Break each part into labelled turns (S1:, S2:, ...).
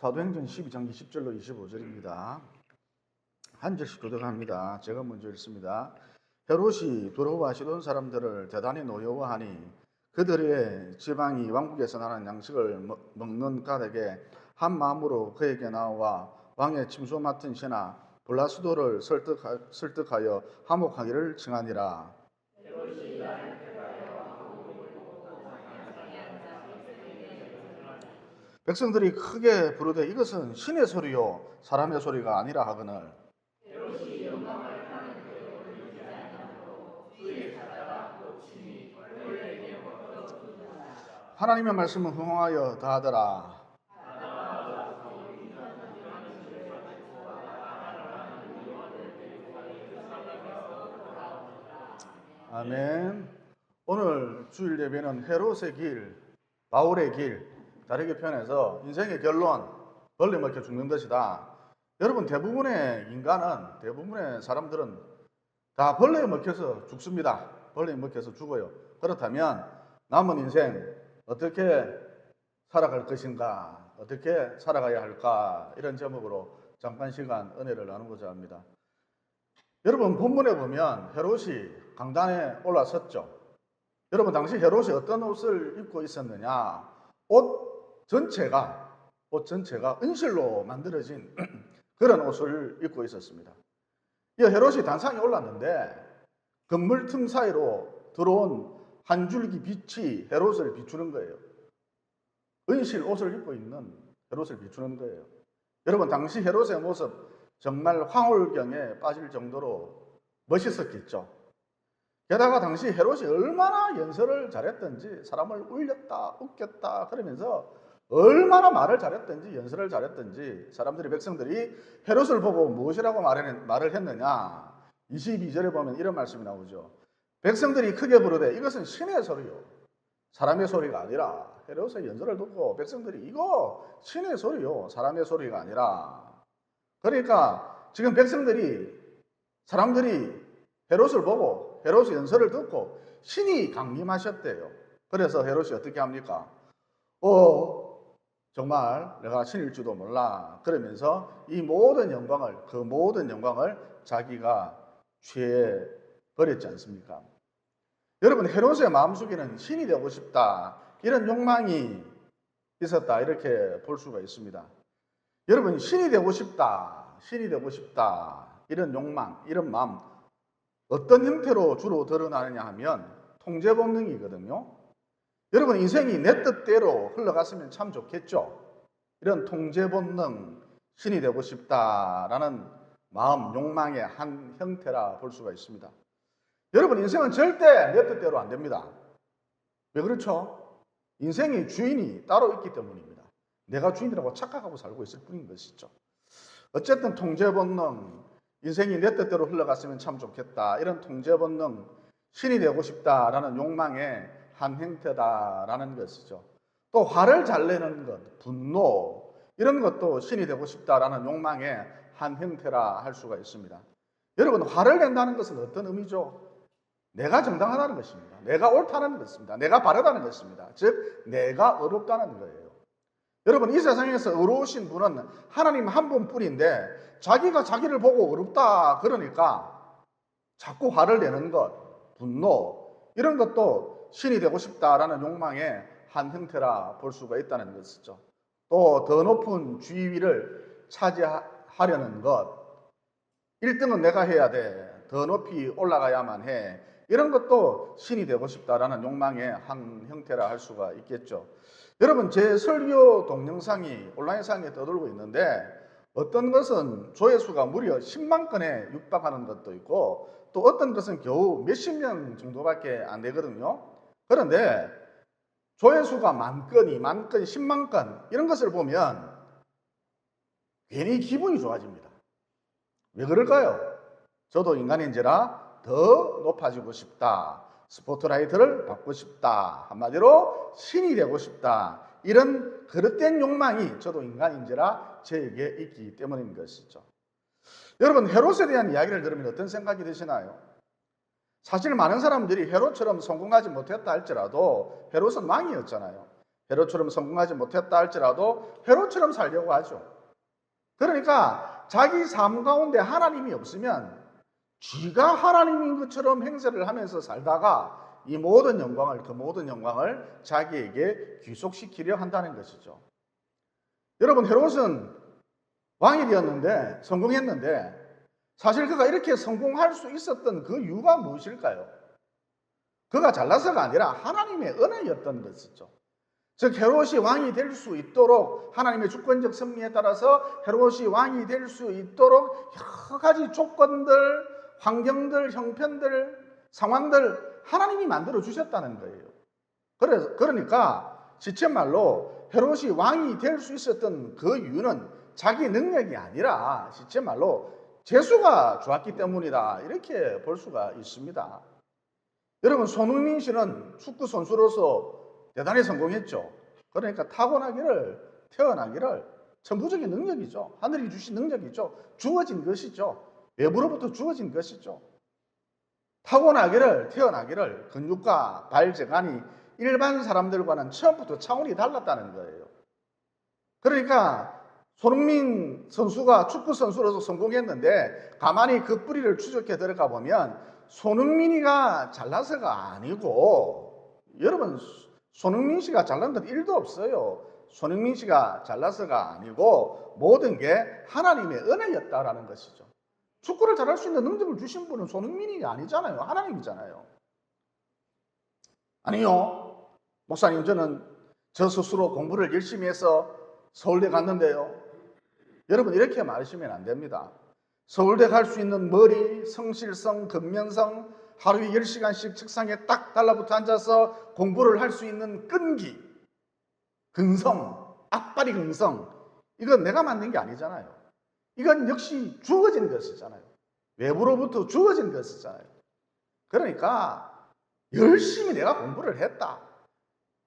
S1: 사도행전 12장 20절로 25절입니다. 한 절씩 교독합니다. 제가 먼저 읽습니다. 헤롯이 두로와 시돈 사람들을 대단히 노여워하니 그들의 지방이 왕국에서 나는 양식을 먹는 까닭에 한 마음으로 그에게 나와 왕의 침소 맡은 신하 블라스도를 설득하여 화목하기를 청하니라. 백성들이 크게 부르되 이것은 신의 소리요 사람의 소리가 아니라 하거늘 하나님의 말씀은 흥황하여 다하더라. 아멘. 오늘 주일 예배는 헤롯의 길, 바울의 길, 다르게 표현해서 인생의 결론, 벌레 먹혀 죽는 것이다. 여러분, 대부분의 인간은, 대부분의 사람들은 다 벌레에 먹혀서 죽습니다. 벌레에 먹혀서 죽어요. 그렇다면 남은 인생 어떻게 살아갈 것인가, 어떻게 살아가야 할까, 이런 제목으로 잠깐 시간 은혜를 나누고자 합니다. 여러분, 본문에 보면 헤롯이 강단에 올라섰죠. 여러분, 당시 헤롯이 어떤 옷을 입고 있었느냐? 옷 전체가 은실로 만들어진 그런 옷을 입고 있었습니다. 이 헤롯이 단상에 올랐는데 건물 틈 사이로 들어온 한 줄기 빛이 헤롯을 비추는 거예요. 은실 옷을 입고 있는 헤롯을 비추는 거예요. 여러분, 당시 헤롯의 모습 정말 황홀경에 빠질 정도로 멋있었겠죠. 게다가 당시 헤롯이 얼마나 연설을 잘했던지, 사람을 울렸다 웃겼다 그러면서 얼마나 말을 잘했던지, 연설을 잘했던지, 사람들이, 백성들이 헤롯을 보고 무엇이라고 말을 했느냐. 22절에 보면 이런 말씀이 나오죠. 백성들이 크게 부르되 이것은 신의 소리요 사람의 소리가 아니라. 헤롯의 연설을 듣고 백성들이 이거 신의 소리요 사람의 소리가 아니라. 그러니까 지금 사람들이 헤롯을 보고 헤롯의 연설을 듣고 신이 강림하셨대요. 그래서 헤롯이 어떻게 합니까? 정말 내가 신일 줄도 몰라. 그러면서 그 모든 영광을 자기가 취해 버렸지 않습니까? 여러분, 헤롯의 마음속에는 신이 되고 싶다, 이런 욕망이 있었다, 이렇게 볼 수가 있습니다. 여러분, 신이 되고 싶다, 이런 욕망, 이런 마음 어떤 형태로 주로 드러나느냐 하면 통제 본능이거든요. 여러분, 인생이 내 뜻대로 흘러갔으면 참 좋겠죠. 이런 통제 본능, 신이 되고 싶다라는 마음, 욕망의 한 형태라 볼 수가 있습니다. 여러분, 인생은 절대 내 뜻대로 안 됩니다. 왜 그렇죠? 인생의 주인이 따로 있기 때문입니다. 내가 주인이라고 착각하고 살고 있을 뿐인 것이죠. 어쨌든 통제 본능, 인생이 내 뜻대로 흘러갔으면 참 좋겠다, 이런 통제 본능, 신이 되고 싶다라는 욕망의 한 형태다라는 것이죠. 또 화를 잘 내는 것, 분노, 이런 것도 신이 되고 싶다라는 욕망의 한 형태라 할 수가 있습니다. 여러분, 화를 낸다는 것은 어떤 의미죠? 내가 정당하다는 것입니다. 내가 옳다는 것입니다. 내가 바르다는 것입니다. 즉 내가 의롭다는 거예요. 여러분, 이 세상에서 의로우신 분은 하나님 한 분뿐인데 자기가 자기를 보고 의롭다 그러니까 자꾸 화를 내는 것, 분노, 이런 것도 신이 되고 싶다라는 욕망의 한 형태라 볼 수가 있다는 것이죠. 또 더 높은 지위를 차지하려는 것, 1등은 내가 해야 돼, 더 높이 올라가야만 해, 이런 것도 신이 되고 싶다라는 욕망의 한 형태라 할 수가 있겠죠. 여러분, 제 설교 동영상이 온라인상에 떠돌고 있는데 어떤 것은 조회수가 무려 10만 건에 육박하는 것도 있고 또 어떤 것은 겨우 몇십 명 정도밖에 안 되거든요. 그런데 조회수가 만 건, 2만 건, 10만 건 이런 것을 보면 괜히 기분이 좋아집니다. 왜 그럴까요? 저도 인간인지라 더 높아지고 싶다, 스포트라이트를 받고 싶다, 한마디로 신이 되고 싶다, 이런 그릇된 욕망이 저도 인간인지라 저에게 있기 때문인 것이죠. 여러분, 헤롯에 대한 이야기를 들으면 어떤 생각이 드시나요? 사실 많은 사람들이 헤롯처럼 성공하지 못했다 할지라도 헤롯은 왕이었잖아요. 헤롯처럼 성공하지 못했다 할지라도 헤롯처럼 살려고 하죠. 그러니까 자기 삶 가운데 하나님이 없으면 지가 하나님인 것처럼 행세를 하면서 살다가 이 모든 영광을, 그 모든 영광을 자기에게 귀속시키려 한다는 것이죠. 여러분, 헤롯은 왕이 되었는데, 성공했는데, 사실 그가 이렇게 성공할 수 있었던 그 이유가 무엇일까요? 그가 잘나서가 아니라 하나님의 은혜였던 것이죠. 즉 헤롯이 왕이 될 수 있도록 하나님의 주권적 섭리에 따라서 헤롯이 왕이 될 수 있도록 여러 가지 조건들, 환경들, 형편들, 상황들 하나님이 만들어 주셨다는 거예요. 그러니까 시쳇말로 헤롯이 왕이 될 수 있었던 그 이유는 자기 능력이 아니라 시쳇말로 재수가 좋았기 때문이다, 이렇게 볼 수가 있습니다. 여러분, 손흥민 씨는 축구 선수로서 대단히 성공했죠. 그러니까 태어나기를 천부적인 능력이죠. 하늘이 주신 능력이죠. 주어진 것이죠. 외부로부터 주어진 것이죠. 태어나기를 근육과 발재간이 일반 사람들과는 처음부터 차원이 달랐다는 거예요. 그러니까 손흥민 선수가 축구 선수로서 성공했는데 가만히 그 뿌리를 추적해 들어가 보면 손흥민이가 잘나서가 아니고, 여러분, 손흥민 씨가 잘난 건 1도 없어요. 손흥민 씨가 잘나서가 아니고 모든 게 하나님의 은혜였다라는 것이죠. 축구를 잘할 수 있는 능력을 주신 분은 손흥민이 아니잖아요. 하나님이잖아요. 아니요, 목사님, 저는 저 스스로 공부를 열심히 해서 서울대 갔는데요. 여러분, 이렇게 말하시면 안 됩니다. 서울대 갈 수 있는 머리, 성실성, 근면성, 하루에 10시간씩 책상에 딱 달라붙어 앉아서 공부를 할 수 있는 끈기, 근성, 악바리 근성, 이건 내가 만든 게 아니잖아요. 이건 역시 주어진 것이잖아요. 외부로부터 주어진 것이잖아요. 그러니까 열심히 내가 공부를 했다,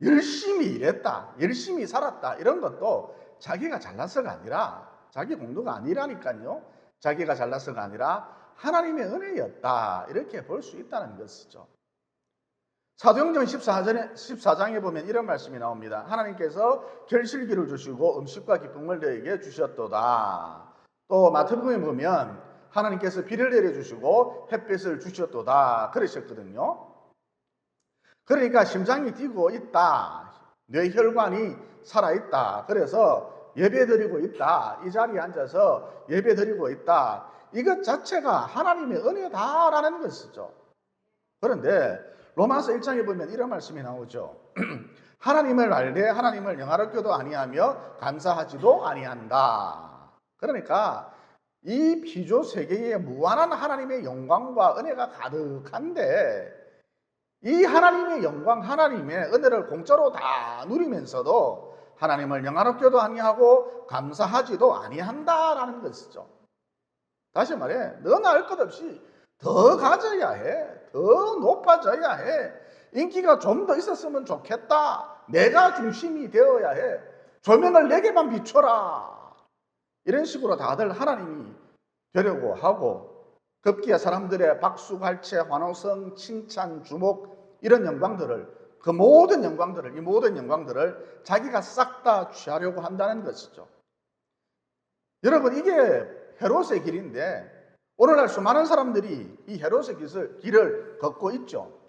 S1: 열심히 일했다, 열심히 살았다, 이런 것도 자기가 잘나서가 아니라, 자기 공로가 아니라니까요. 자기가 잘나서가 아니라 하나님의 은혜였다, 이렇게 볼 수 있다는 것이죠. 사도행전 14장에 보면 이런 말씀이 나옵니다. 하나님께서 결실기를 주시고 음식과 기쁨을 너에게 주셨도다. 또 마태복음에 보면 하나님께서 비를 내려주시고 햇빛을 주셨도다, 그러셨거든요. 그러니까 심장이 뛰고 있다, 뇌혈관이 살아있다, 그래서 예배드리고 있다, 이 자리에 앉아서 예배드리고 있다, 이것 자체가 하나님의 은혜다라는 것이죠. 그런데 로마서 1장에 보면 이런 말씀이 나오죠. 하나님을 알되 하나님을 영화롭게도 아니하며 감사하지도 아니한다. 그러니까 이 피조 세계에 무한한 하나님의 영광과 은혜가 가득한데, 이 하나님의 영광, 하나님의 은혜를 공짜로 다 누리면서도 하나님을 영화롭게도 아니하고 감사하지도 아니한다라는 것이죠. 다시 말해, 너나 할 것 없이 더 가져야 해, 더 높아져야 해, 인기가 좀 더 있었으면 좋겠다, 내가 중심이 되어야 해, 조명을 내게만 비춰라, 이런 식으로 다들 하나님이 되려고 하고, 급기야 사람들의 박수, 갈채, 환호성, 칭찬, 주목, 이런 영광들을, 그 모든 영광들을, 이 모든 영광들을 자기가 싹 다 취하려고 한다는 것이죠. 여러분, 이게 헤롯의 길인데 오늘날 수많은 사람들이 이 헤롯의 길을 걷고 있죠.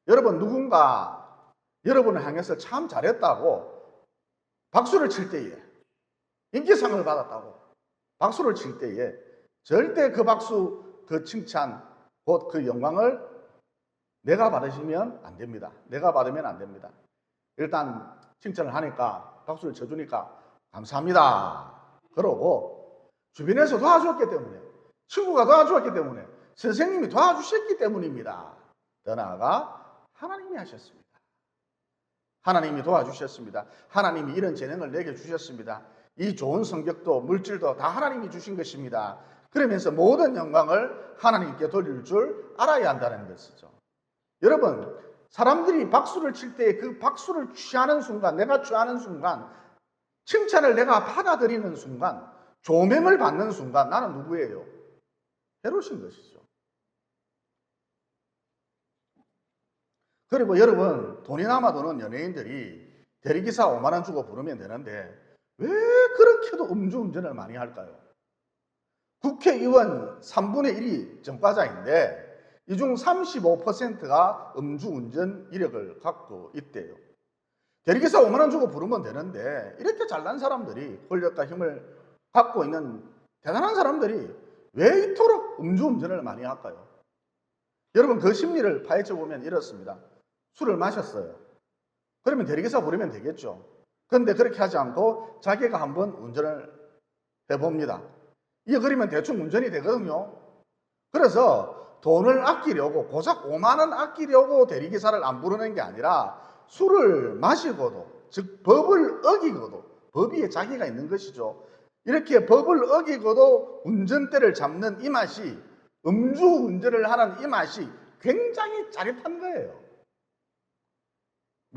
S1: 여러분, 누군가 여러분을 향해서 참 잘했다고 박수를 칠 때에, 인기상을 받았다고 박수를 칠 때에 절대 그 박수, 그 칭찬, 곧 그 영광을 내가 받으시면 안 됩니다. 내가 받으면 안 됩니다. 일단 칭찬을 하니까, 박수를 쳐주니까 감사합니다 그러고, 주변에서 도와주었기 때문에, 친구가 도와주었기 때문에, 선생님이 도와주셨기 때문입니다. 더 나아가 하나님이 하셨습니다. 하나님이 도와주셨습니다. 하나님이 이런 재능을 내게 주셨습니다. 이 좋은 성격도 물질도 다 하나님이 주신 것입니다. 그러면서 모든 영광을 하나님께 돌릴 줄 알아야 한다는 것이죠. 여러분, 사람들이 박수를 칠 때 그 박수를 취하는 순간, 내가 취하는 순간, 칭찬을 내가 받아들이는 순간, 조명을 받는 순간, 나는 누구예요? 헤롯인 것이죠. 그리고 여러분, 돈이 남아도는 연예인들이 대리기사 5만 원 주고 부르면 되는데 왜 그렇게도 음주운전을 많이 할까요? 국회의원 3분의 1이 전과자인데 이 중 35%가 음주운전 이력을 갖고 있대요. 대리기사 5만 원 주고 부르면 되는데 이렇게 잘난 사람들이, 권력과 힘을 갖고 있는 대단한 사람들이 왜 이토록 음주운전을 많이 할까요? 여러분, 그 심리를 파헤쳐 보면 이렇습니다. 술을 마셨어요. 그러면 대리기사 부르면 되겠죠. 그런데 그렇게 하지 않고 자기가 한번 운전을 해봅니다. 이게 그러면 대충 운전이 되거든요. 그래서 돈을 아끼려고, 고작 5만 원 아끼려고 대리기사를 안 부르는 게 아니라 술을 마시고도, 즉 법을 어기고도, 법위에 자기가 있는 것이죠. 이렇게 법을 어기고도 운전대를 잡는 이 맛이, 음주운전을 하는 이 맛이 굉장히 짜릿한 거예요.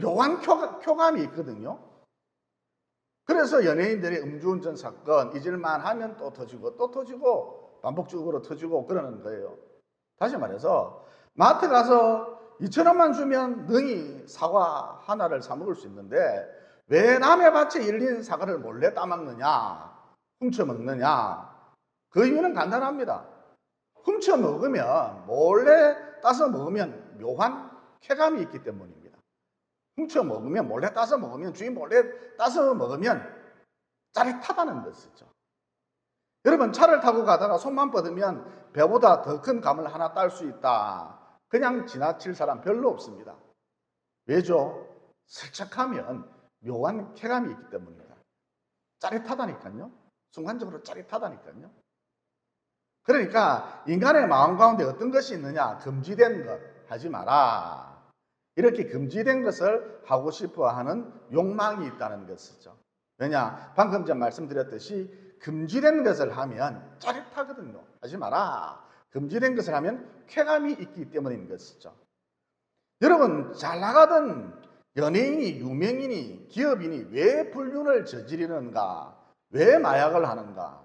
S1: 묘한 쾌감이 있거든요. 그래서 연예인들의 음주운전 사건 잊을만 하면 또 터지고 또 터지고 반복적으로 터지고 그러는 거예요. 다시 말해서 마트 가서 2,000원만 주면 능히 사과 하나를 사 먹을 수 있는데 왜 남의 밭에 열린 사과를 몰래 따먹느냐, 훔쳐 먹느냐? 그 이유는 간단합니다. 훔쳐 먹으면, 몰래 따서 먹으면 묘한 쾌감이 있기 때문입니다. 훔쳐 먹으면, 몰래 따서 먹으면, 주인 몰래 따서 먹으면 짜릿하다는 것이죠. 여러분, 차를 타고 가다가 손만 뻗으면 배보다 더 큰 감을 하나 딸 수 있다. 그냥 지나칠 사람 별로 없습니다. 왜죠? 슬쩍 하면 묘한 쾌감이 있기 때문입니다. 짜릿하다니까요. 순간적으로 짜릿하다니까요. 그러니까 인간의 마음 가운데 어떤 것이 있느냐? 금지된 것 하지 마라. 이렇게 금지된 것을 하고 싶어 하는 욕망이 있다는 것이죠. 왜냐? 방금 전 말씀드렸듯이 금지된 것을 하면 짜릿하거든요. 하지 마라. 금지된 것을 하면 쾌감이 있기 때문인 것이죠. 여러분, 잘 나가던 연예인이, 유명인이, 기업인이 왜 불륜을 저지르는가? 왜 마약을 하는가?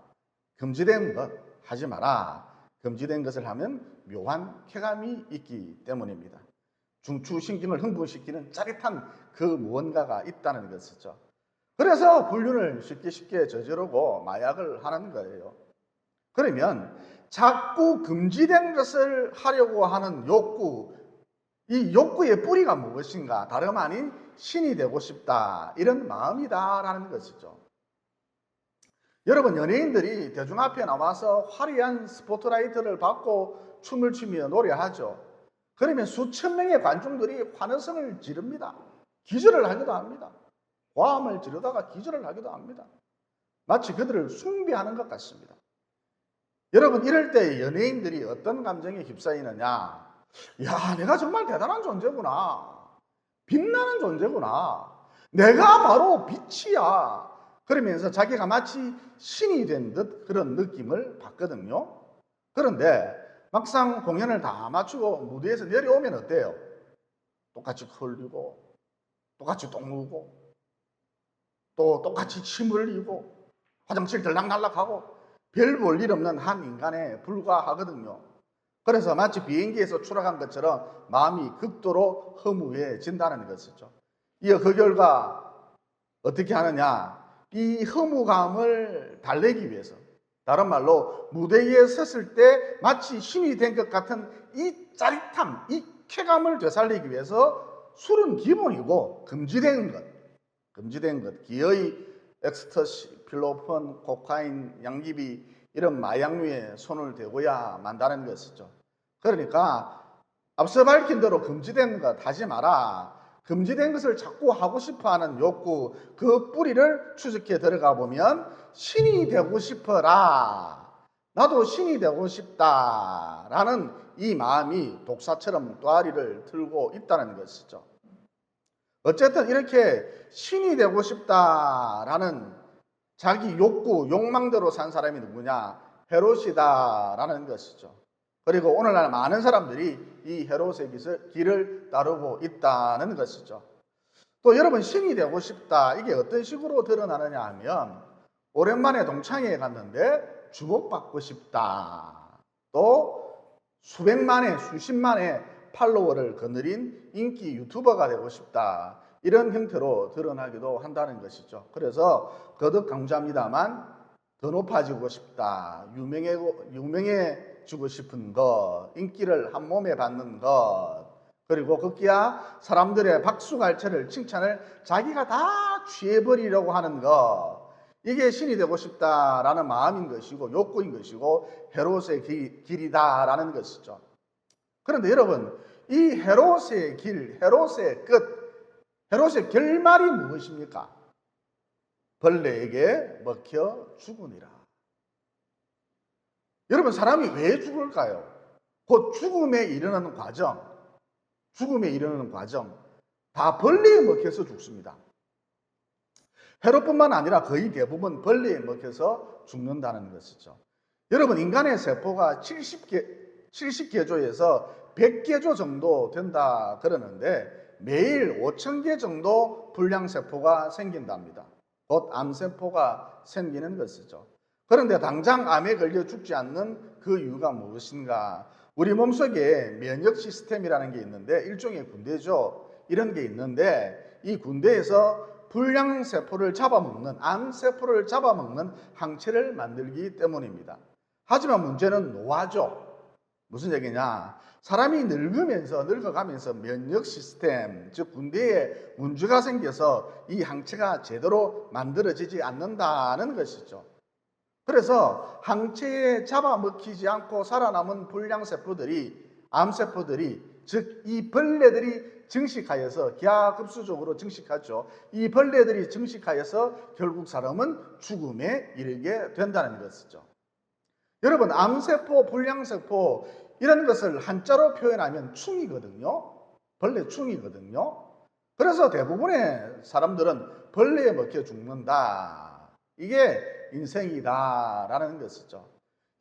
S1: 금지된 것 하지 마라. 금지된 것을 하면 묘한 쾌감이 있기 때문입니다. 중추신경을 흥분시키는 짜릿한 그 무언가가 있다는 것이죠. 그래서 불륜을 쉽게 저지르고 마약을 하는 거예요. 그러면 자꾸 금지된 것을 하려고 하는 욕구, 이 욕구의 뿌리가 무엇인가? 다름 아닌 신이 되고 싶다, 이런 마음이다라는 것이죠. 여러분, 연예인들이 대중 앞에 나와서 화려한 스포트라이트를 받고 춤을 추며 노래하죠. 그러면 수천 명의 관중들이 환호성을 지릅니다. 기절을 하기도 합니다. 고함을 지르다가 기절을 하기도 합니다. 마치 그들을 숭배하는 것 같습니다. 여러분, 이럴 때 연예인들이 어떤 감정에 휩싸이느냐? 야, 내가 정말 대단한 존재구나. 빛나는 존재구나. 내가 바로 빛이야. 그러면서 자기가 마치 신이 된 듯 그런 느낌을 받거든요. 그런데 막상 공연을 다 마치고 무대에서 내려오면 어때요? 똑같이 흘리고, 똑같이 똥 누고, 또 똑같이 침 흘리고, 화장실 들락날락하고, 별 볼 일 없는 한 인간에 불과하거든요. 그래서 마치 비행기에서 추락한 것처럼 마음이 극도로 허무해진다는 것이죠. 이어 그 결과 어떻게 하느냐? 이 허무감을 달래기 위해서, 다른 말로 무대 위에 섰을 때 마치 신이 된 것 같은 이 짜릿함, 이 쾌감을 되살리기 위해서 술은 기본이고 금지된 것, 기어이, 엑스터시, 필로폰, 코카인, 양귀비 이런 마약류에 손을 대고야 만다는 것이죠. 그러니까 앞서 밝힌 대로 금지된 것 하지 마라. 금지된 것을 자꾸 하고 싶어하는 욕구, 그 뿌리를 추적해 들어가 보면 신이 되고 싶어라, 나도 신이 되고 싶다라는 이 마음이 독사처럼 또아리를 틀고 있다는 것이죠. 어쨌든 이렇게 신이 되고 싶다라는 자기 욕구, 욕망대로 산 사람이 누구냐? 헤롯이다라는 것이죠. 그리고 오늘날 많은 사람들이 이 헤롯의 길을 따르고 있다는 것이죠. 또 여러분, 신이 되고 싶다, 이게 어떤 식으로 드러나느냐 하면, 오랜만에 동창회에 갔는데 주목받고 싶다. 또 수십만에 팔로워를 거느린 인기 유튜버가 되고 싶다. 이런 형태로 드러나기도 한다는 것이죠. 그래서 거듭 강조합니다만 더 높아지고 싶다. 유명해지고 싶은 것, 인기를 한 몸에 받는 것, 그리고 급기야 사람들의 박수갈채를 칭찬을 자기가 다 취해버리려고 하는 것, 이게 신이 되고 싶다라는 마음인 것이고 욕구인 것이고 헤롯의 길이다라는 것이죠. 그런데 여러분, 이 헤롯의 길, 헤롯의 끝, 헤롯의 결말이 무엇입니까? 벌레에게 먹혀 죽으니라. 여러분, 사람이 왜 죽을까요? 곧 죽음에 이르는 과정, 다 벌레에 먹혀서 죽습니다. 헤롯뿐만 아니라 거의 대부분 벌레에 먹혀서 죽는다는 것이죠. 여러분, 인간의 세포가 70개조에서 100개조 정도 된다 그러는데 매일 5,000개 정도 불량세포가 생긴답니다. 곧 암세포가 생기는 것이죠. 그런데 당장 암에 걸려 죽지 않는 그 이유가 무엇인가? 우리 몸속에 면역 시스템이라는 게 있는데 일종의 군대죠. 이런 게 있는데 이 군대에서 불량세포를 잡아먹는, 암세포를 잡아먹는 항체를 만들기 때문입니다. 하지만 문제는 노화죠. 무슨 얘기냐? 사람이 늙어가면서 면역 시스템, 즉 군대에 문제가 생겨서 이 항체가 제대로 만들어지지 않는다는 것이죠. 그래서 항체에 잡아먹히지 않고 살아남은 불량세포들이, 암세포들이, 즉 이 벌레들이 증식하여서 기하급수적으로 증식하죠. 이 벌레들이 증식하여서 결국 사람은 죽음에 이르게 된다는 것이죠. 여러분, 암세포, 불량세포 이런 것을 한자로 표현하면 충이거든요. 벌레충이거든요. 그래서 대부분의 사람들은 벌레에 먹혀 죽는다. 이게 인생이다라는 것이죠.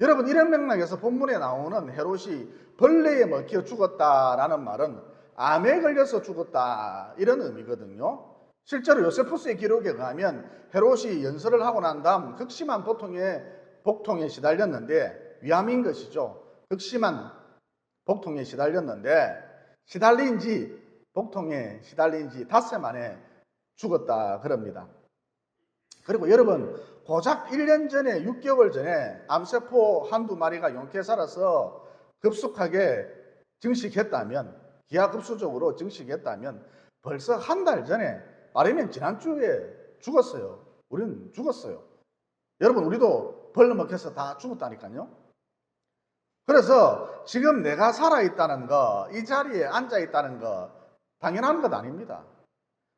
S1: 여러분, 이런 맥락에서 본문에 나오는 헤롯이 벌레에 먹혀 죽었다라는 말은 암에 걸려서 죽었다 이런 의미거든요. 실제로 요세푸스의 기록에 의하면 헤롯이 연설을 하고 난 다음 극심한 복통에 시달렸는데, 위암인 것이죠. 극심한 복통에 시달렸는데 복통에 시달린 지 닷새 만에 죽었다 그럽니다. 그리고 여러분, 고작 1년 전에, 6개월 전에 암세포 한두 마리가 용케 살아서 급속하게 증식했다면, 기하급수적으로 증식했다면 벌써 한 달 전에, 말하면 지난주에 죽었어요. 우리는 죽었어요. 여러분, 우리도 벌레 먹혀서 다 죽었다니까요. 그래서 지금 내가 살아있다는 거, 이 자리에 앉아있다는 거 당연한 것 아닙니다.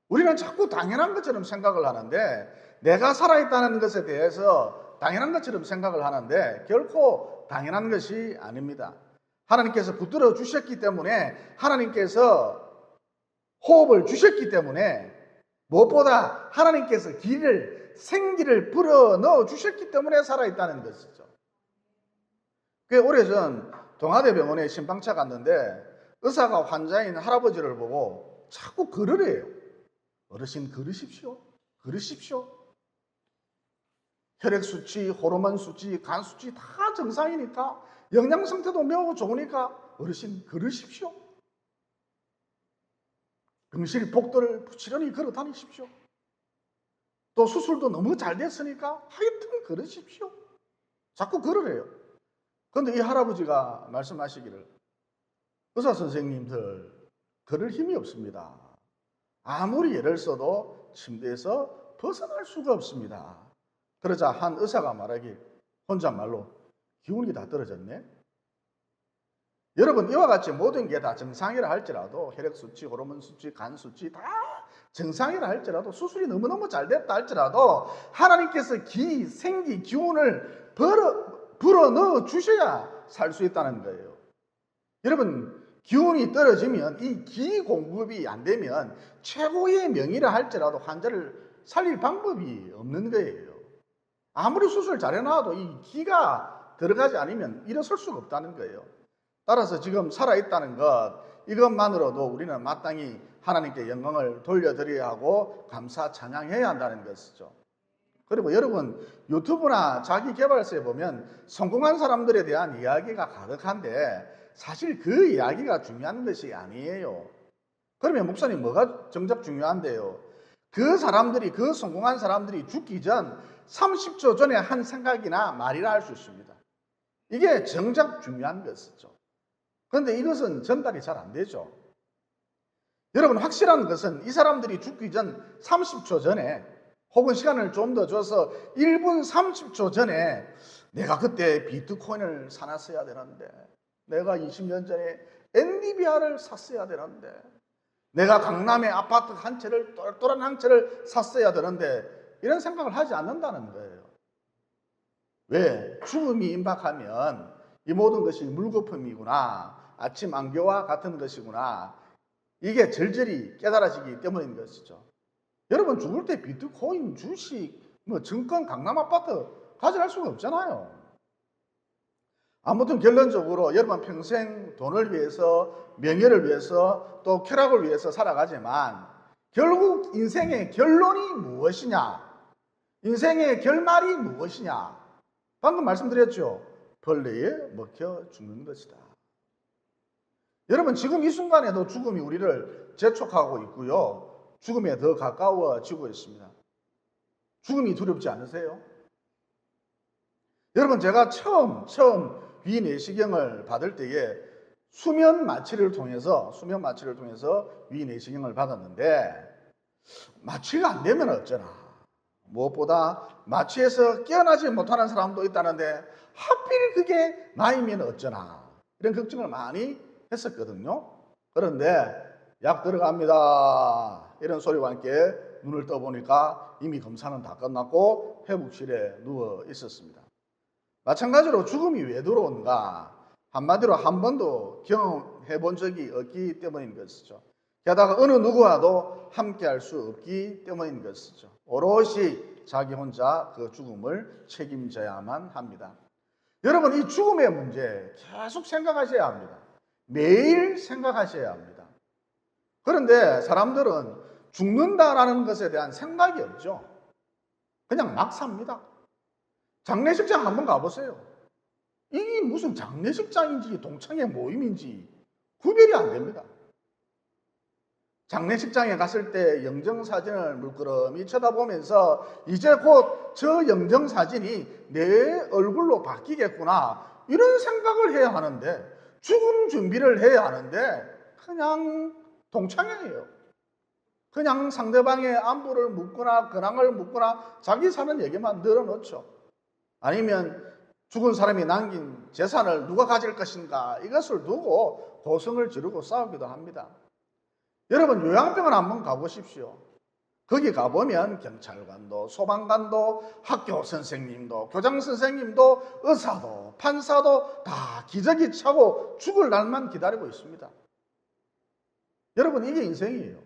S1: 우리는 자꾸 당연한 것처럼 생각을 하는데, 내가 살아있다는 것에 대해서 당연한 것처럼 생각을 하는데 결코 당연한 것이 아닙니다. 하나님께서 붙들어 주셨기 때문에, 하나님께서 호흡을 주셨기 때문에, 무엇보다 하나님께서 생기를 불어 넣어 주셨기 때문에 살아있다는 것이죠. 꽤 오래전 동아대병원에 신방차 갔는데 의사가 환자인 할아버지를 보고 자꾸 걸으래요. 어르신 걸으십시오. 혈액수치, 호르몬 수치, 간 수치 다 정상이니까, 영양 상태도 매우 좋으니까 어르신 걸으십시오. 응실 복도를 부지런히 걸어 다니십시오. 또 수술도 너무 잘 됐으니까 하여튼 걸으십시오. 자꾸 걸으래요. 그런데 이 할아버지가 말씀하시기를, 의사 선생님들 걸을 힘이 없습니다. 아무리 애를 써도 침대에서 벗어날 수가 없습니다. 그러자 한 의사가 말하길, 혼잣말로 기운이 다 떨어졌네. 여러분, 이와 같이 모든 게 다 정상이라 할지라도, 혈액수치, 호르몬 수치, 간 수치 다 정상이라 할지라도, 수술이 너무너무 잘 됐다 할지라도 하나님께서 생기, 기운을 불어 넣어 주셔야 살 수 있다는 거예요. 여러분, 기운이 떨어지면, 이 기 공급이 안 되면 최고의 명의라 할지라도 환자를 살릴 방법이 없는 거예요. 아무리 수술 잘 해놔도 이 기가 들어가지 않으면 일어설 수가 없다는 거예요. 따라서 지금 살아있다는 것, 이것만으로도 우리는 마땅히 하나님께 영광을 돌려드려야 하고 감사 찬양해야 한다는 것이죠. 그리고 여러분, 유튜브나 자기 개발서에 보면 성공한 사람들에 대한 이야기가 가득한데 사실 그 이야기가 중요한 것이 아니에요. 그러면 목사님 뭐가 정작 중요한데요? 그 사람들이, 그 성공한 사람들이 죽기 전 30초 전에 한 생각이나 말이라 할 수 있습니다. 이게 정작 중요한 것이죠. 그런데 이것은 전달이 잘 안 되죠. 여러분, 확실한 것은 이 사람들이 죽기 전 30초 전에 혹은 시간을 좀 더 줘서 1분 30초 전에 내가 그때 비트코인을 사놨어야 되는데, 내가 20년 전에 NDVR을 샀어야 되는데, 내가 강남에 아파트 한 채를, 똘똘한 한 채를 샀어야 되는데, 이런 생각을 하지 않는다는 거예요. 왜? 죽음이 임박하면 이 모든 것이 물거품이구나, 아침 안개와 같은 것이구나, 이게 절절히 깨달아지기 때문인 것이죠. 여러분, 죽을 때 비트코인, 주식, 증권, 강남 아파트 가져갈 수가 없잖아요. 아무튼 결론적으로 여러분 평생 돈을 위해서, 명예를 위해서, 또 쾌락을 위해서 살아가지만 결국 인생의 결론이 무엇이냐? 인생의 결말이 무엇이냐? 방금 말씀드렸죠. 벌레에 먹혀 죽는 것이다. 여러분, 지금 이 순간에도 죽음이 우리를 재촉하고 있고요. 죽음에 더 가까워지고 있습니다. 죽음이 두렵지 않으세요? 여러분, 제가 처음 위내시경을 받을 때에 수면 마취를 통해서 위내시경을 받았는데, 마취가 안 되면 어쩌나, 무엇보다 마취에서 깨어나지 못하는 사람도 있다는데 하필 그게 나이면 어쩌나, 이런 걱정을 많이 했었거든요. 그런데 약 들어갑니다, 이런 소리와 함께 눈을 떠보니까 이미 검사는 다 끝났고 회복실에 누워 있었습니다. 마찬가지로 죽음이 왜 들어온가? 한마디로 한 번도 경험해 본 적이 없기 때문인 것이죠. 게다가 어느 누구와도 함께 할 수 없기 때문인 것이죠. 오롯이 자기 혼자 그 죽음을 책임져야만 합니다. 여러분, 이 죽음의 문제 계속 생각하셔야 합니다. 매일 생각하셔야 합니다. 그런데 사람들은 죽는다라는 것에 대한 생각이 없죠. 그냥 막 삽니다. 장례식장 한번 가보세요. 이게 무슨 장례식장인지 동창회 모임인지 구별이 안 됩니다. 장례식장에 갔을 때 영정사진을 물끄러미 쳐다보면서 이제 곧 저 영정사진이 내 얼굴로 바뀌겠구나, 이런 생각을 해야 하는데, 죽음 준비를 해야 하는데 그냥 동창회예요. 그냥 상대방의 안부를 묻거나 근황을 묻거나 자기 사는 얘기만 늘어놓죠. 아니면 죽은 사람이 남긴 재산을 누가 가질 것인가, 이것을 두고 고성을 지르고 싸우기도 합니다. 여러분, 요양병원 한번 가보십시오. 거기 가보면 경찰관도, 소방관도, 학교 선생님도, 교장 선생님도, 의사도, 판사도 다 기저귀 차고 죽을 날만 기다리고 있습니다. 여러분, 이게 인생이에요.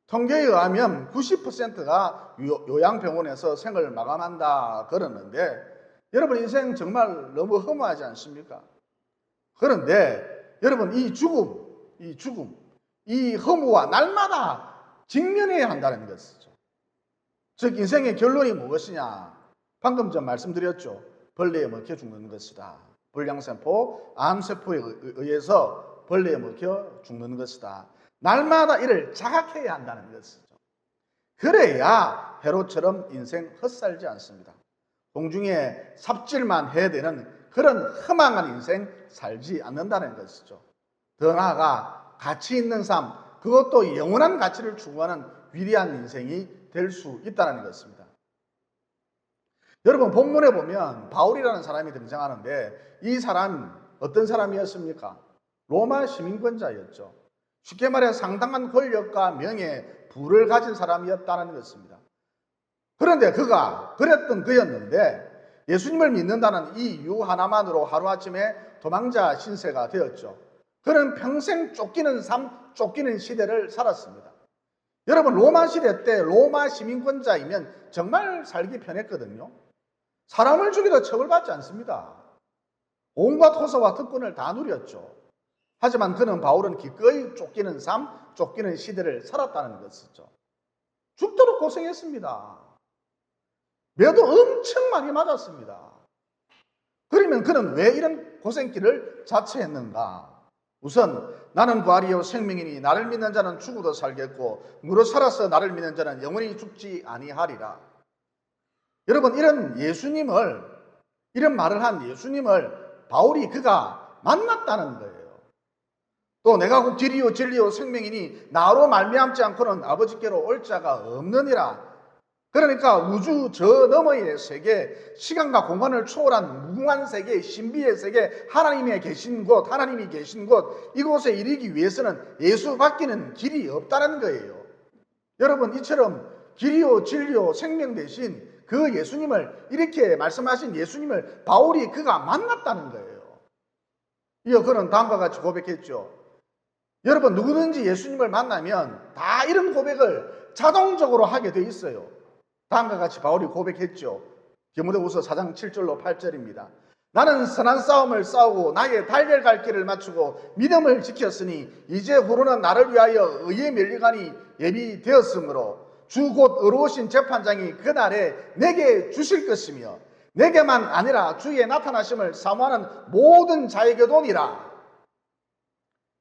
S1: 통계에 의하면 90%가 요양병원에서 생을 마감한다 그러는데, 여러분, 인생 정말 너무 허무하지 않습니까? 그런데 여러분, 이 죽음, 이 허무와 날마다 직면해야 한다는 것이죠. 즉, 인생의 결론이 무엇이냐? 방금 전 말씀드렸죠. 벌레에 먹혀 죽는 것이다. 불량세포, 암세포에 의해서 벌레에 먹혀 죽는 것이다. 날마다 이를 자각해야 한다는 것이죠. 그래야 해로처럼 인생 헛살지 않습니다. 공중에 삽질만 해야 되는 그런 허망한 인생 살지 않는다는 것이죠. 더 나아가 가치 있는 삶, 그것도 영원한 가치를 추구하는 위대한 인생이 될 수 있다는 것입니다. 여러분, 본문에 보면 바울이라는 사람이 등장하는데, 이 사람이 어떤 사람이었습니까? 로마 시민권자였죠. 쉽게 말해 상당한 권력과 명예, 부를 가진 사람이었다는 것입니다. 그런데 그가 그랬던 그였는데, 예수님을 믿는다는 이 이유 하나만으로 하루아침에 도망자 신세가 되었죠. 그는 평생 쫓기는 삶, 쫓기는 시대를 살았습니다. 여러분, 로마 시대 때 로마 시민권자이면 정말 살기 편했거든요. 사람을 죽여도 처벌받지 않습니다. 온갖 호소와 특권을 다 누렸죠. 하지만 바울은 기꺼이 쫓기는 삶, 쫓기는 시대를 살았다는 것이죠. 죽도록 고생했습니다. 매도 엄청 많이 맞았습니다. 그러면 그는 왜 이런 고생길을 자처했는가? 우선 나는 부활이요 생명이니 나를 믿는 자는 죽어도 살겠고 무릇 살아서 나를 믿는 자는 영원히 죽지 아니하리라. 여러분, 이런 말을 한 예수님을 바울이 그가 만났다는 거예요. 또 내가 곧 길이요 진리요 생명이니 나로 말미암지 않고는 아버지께로 올 자가 없느니라. 그러니까 우주 저 너머의 세계, 시간과 공간을 초월한 무궁한 세계, 신비의 세계, 하나님이 계신 곳, 이곳에 이르기 위해서는 예수 밖에는 길이 없다는 거예요. 여러분, 이처럼 길이요 진리요 생명 대신 그 예수님을, 이렇게 말씀하신 예수님을 바울이 그가 만났다는 거예요. 이어 그는 다음과 같이 고백했죠. 여러분, 누구든지 예수님을 만나면 다 이런 고백을 자동적으로 하게 돼 있어요. 다음과 같이 바울이 고백했죠. 디모데후서 4장 7절로 8절입니다. 나는 선한 싸움을 싸우고 나의 달려갈 길을 마치고 믿음을 지켰으니 이제후로는 나를 위하여 의의 면류관이 예비되었으므로 주 곧 의로우신 재판장이 그날에 내게 주실 것이며 내게만 아니라 주의 나타나심을 사모하는 모든 자에게도니라.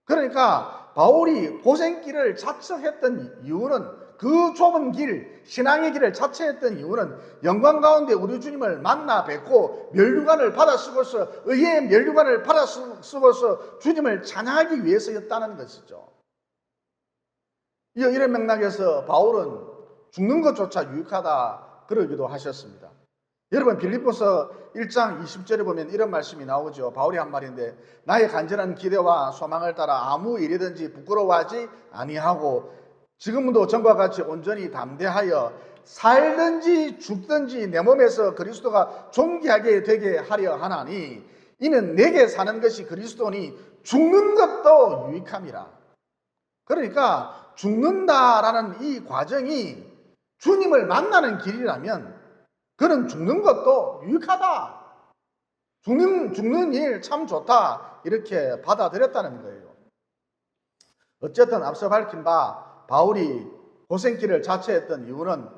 S1: 그러니까 바울이 고생길을 자처했던 이유는, 그 좁은 길, 신앙의 길을 자처했던 이유는 영광 가운데 우리 주님을 만나 뵙고 면류관을 받아 쓰고서, 의의 면류관을 받아 쓰고서 주님을 찬양하기 위해서였다는 것이죠. 이런 맥락에서 바울은 죽는 것조차 유익하다 그러기도 하셨습니다. 여러분, 빌립보서 1장 20절에 보면 이런 말씀이 나오죠. 바울이 한 말인데, 나의 간절한 기대와 소망을 따라 아무 일이든지 부끄러워하지 아니하고 지금도 전과 같이 온전히 담대하여 살든지 죽든지 내 몸에서 그리스도가 존귀하게 되게 하려 하나니 이는 내게 사는 것이 그리스도니 죽는 것도 유익함이라. 그러니까 죽는다라는 이 과정이 주님을 만나는 길이라면 그는 죽는 것도 유익하다. 죽는 일 참 좋다. 이렇게 받아들였다는 거예요. 어쨌든 앞서 밝힌 바 바울이 고생길을 자처했던 이유는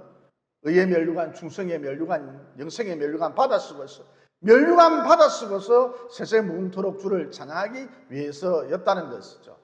S1: 의의 면류관, 충성의 면류관, 영생의 면류관 받아 쓰고서, 면류관 받아 쓰고서 세세 무궁토록 주를 찬양하기 위해서였다는 것이죠.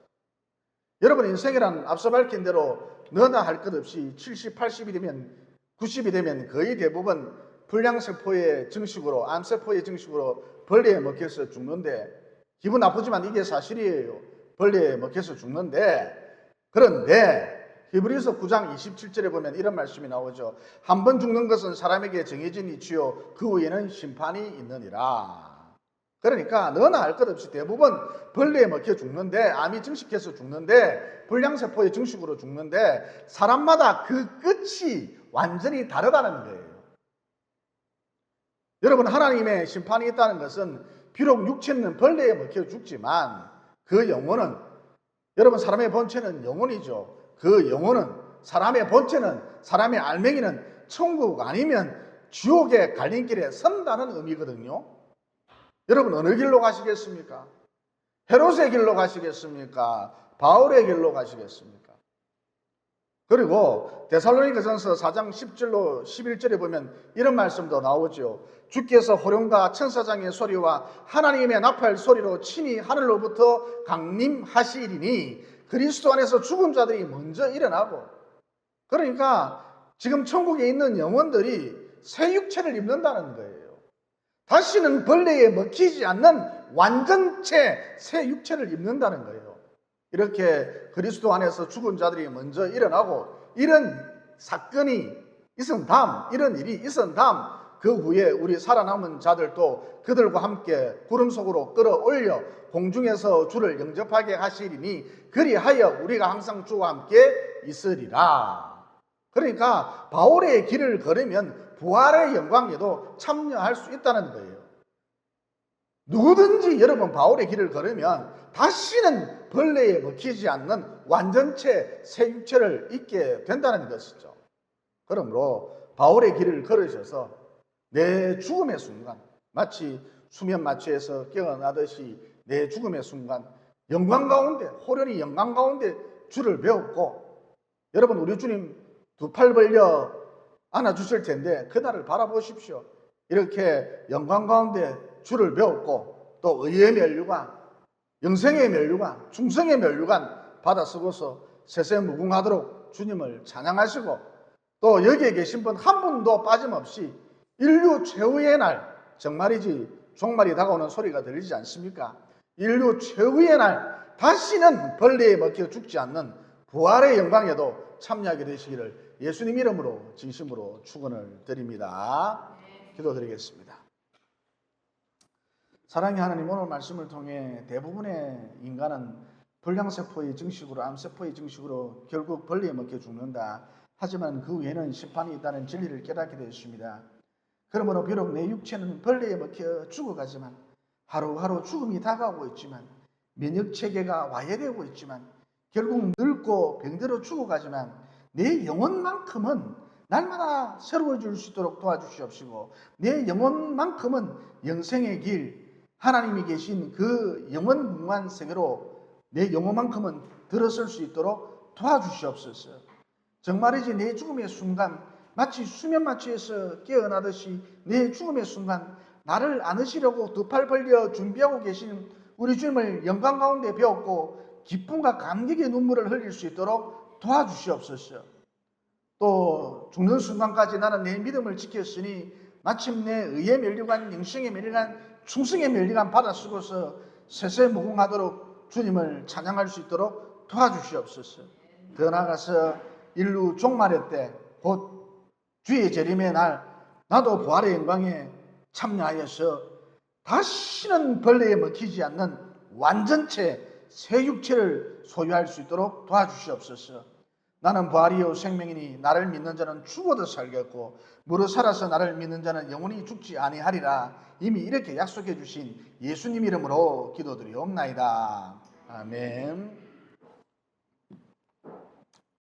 S1: 여러분, 인생이란 앞서 밝힌 대로 너나 할 것 없이 70, 80이 되면, 90이 되면 거의 대부분 불량세포의 증식으로, 암세포의 증식으로 벌레에 먹혀서 죽는데, 기분 나쁘지만 이게 사실이에요. 벌레에 먹혀서 죽는데, 그런데 히브리서 9장 27절에 보면 이런 말씀이 나오죠. 한 번 죽는 것은 사람에게 정해진 이치요 그 후에는 심판이 있느니라. 그러니까 너나 할 것 없이 대부분 벌레에 먹혀 죽는데, 암이 증식해서 죽는데, 불량세포의 증식으로 죽는데, 사람마다 그 끝이 완전히 다르다는 거예요. 여러분, 하나님의 심판이 있다는 것은 비록 육체는 벌레에 먹혀 죽지만 그 영혼은, 여러분, 사람의 본체는 영혼이죠. 그 영혼은, 사람의 본체는, 사람의 알맹이는 천국 아니면 지옥의 갈림길에 선다는 의미거든요. 여러분, 어느 길로 가시겠습니까? 헤롯의 길로 가시겠습니까? 바울의 길로 가시겠습니까? 그리고 데살로니가전서 4장 10절로 11절에 보면 이런 말씀도 나오죠. 주께서 호령과 천사장의 소리와 하나님의 나팔 소리로 친히 하늘로부터 강림하시리니 그리스도 안에서 죽은 자들이 먼저 일어나고, 그러니까 지금 천국에 있는 영혼들이 새 육체를 입는다는 거예요. 다시는 벌레에 먹히지 않는 완전체 새 육체를 입는다는 거예요. 이렇게 그리스도 안에서 죽은 자들이 먼저 일어나고, 이런 사건이 있은 다음, 이런 일이 있은 다음 그 후에 우리 살아남은 자들도 그들과 함께 구름 속으로 끌어올려 공중에서 주를 영접하게 하시리니 그리하여 우리가 항상 주와 함께 있으리라. 그러니까 바울의 길을 걸으면 부활의 영광에도 참여할 수 있다는 거예요. 누구든지 여러분 바울의 길을 걸으면 다시는 벌레에 먹히지 않는 완전체 새 육체를 입게 된다는 것이죠. 그러므로 바울의 길을 걸으셔서 내 죽음의 순간, 마치 수면 마취에서 깨어나듯이 내 죽음의 순간 영광 가운데, 호련히 영광 가운데 주를 배웠고, 여러분, 우리 주님 두 팔 벌려 안아주실 텐데 그날을 바라보십시오. 이렇게 영광 가운데 주를 배웠고 또 의의 면류관, 영생의 면류관, 충성의 면류관 받아 쓰고서 세세무궁하도록 주님을 찬양하시고 또 여기에 계신 분 한 분도 빠짐없이 인류 최후의 날, 정말이지 종말이 다가오는 소리가 들리지 않습니까? 인류 최후의 날 다시는 벌레에 먹혀 죽지 않는 부활의 영광에도 참여하게 되시기를 예수님 이름으로 진심으로 축원을 드립니다. 기도드리겠습니다. 사랑의 하나님, 오늘 말씀을 통해 대부분의 인간은 불량세포의 증식으로, 암세포의 증식으로 결국 벌레에 먹혀 죽는다. 하지만 그 위에는 심판이 있다는 진리를 깨닫게 되었습니다. 그러므로 비록 내 육체는 벌레에 먹혀 죽어가지만 하루하루 죽음이 다가오고 있지만 면역체계가 와해되고 있지만 결국 늙고 병들어 죽어가지만 내 영혼만큼은 날마다 새로워질 수 있도록 도와주시옵시고 내 영혼만큼은 영생의 길, 하나님이 계신 그 영원무한 세계로 내 영혼만큼은 들어설 수 있도록 도와주시옵소서. 정말이지 내 죽음의 순간 마치 수면마취에서 깨어나듯이 내 죽음의 순간 나를 안으시려고 두 팔 벌려 준비하고 계신 우리 주님을 영광 가운데 배웠고 기쁨과 감격의 눈물을 흘릴 수 있도록 도와주시옵소서. 또 죽는 순간까지 나는 내 믿음을 지켰으니 마침내 의의 면류관, 영생의 면류관, 충성의 면류관 받아 쓰고서 세세무궁하도록 주님을 찬양할 수 있도록 도와주시옵소서. 더 나아가서 인류 종말의 때, 곧 주의 재림의 날, 나도 부활의 영광에 참여하여서 다시는 벌레에 먹히지 않는 완전체 새 육체를 소유할 수 있도록 도와주시옵소서. 나는 부활이요 생명이니 나를 믿는 자는 죽어도 살겠고 무릇 살아서 나를 믿는 자는 영원히 죽지 아니하리라. 이미 이렇게 약속해 주신 예수님 이름으로 기도드리옵나이다. 아멘.